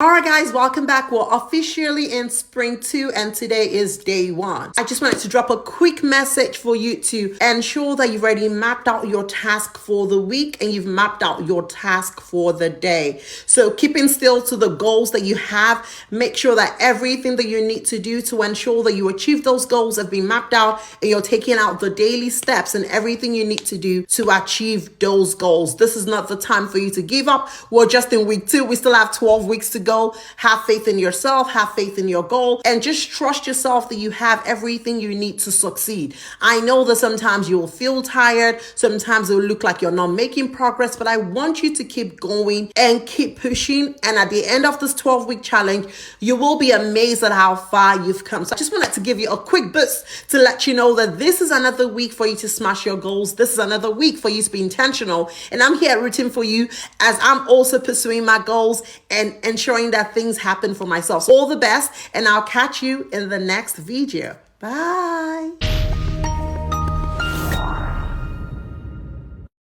All right, guys, welcome back. We're officially in spring 2 and today is day 1. I just wanted to drop a quick message for you to ensure that you've already mapped out your task for the week and you've mapped out your task for the day. So keeping still to the goals that you have, make sure that everything that you need to do to ensure that you achieve those goals have been mapped out and you're taking out the daily steps and everything you need to do to achieve those goals. This is not the time for you to give up. We're just in week 2. We still have 12 weeks to go. Have faith in yourself, have faith in your goal, and just trust yourself that you have everything you need to succeed. I know that sometimes you'll feel tired, sometimes it will look like you're not making progress, but I want you to keep going and keep pushing. And at the end of this 12-week challenge, you will be amazed at how far you've come. So I just wanted to give you a quick boost to let you know that this is another week for you to smash your goals. This is another week for you to be intentional. And I'm here rooting for you as I'm also pursuing my goals and ensuring that things happen for myself. So all the best, and I'll catch you in the next video. Bye.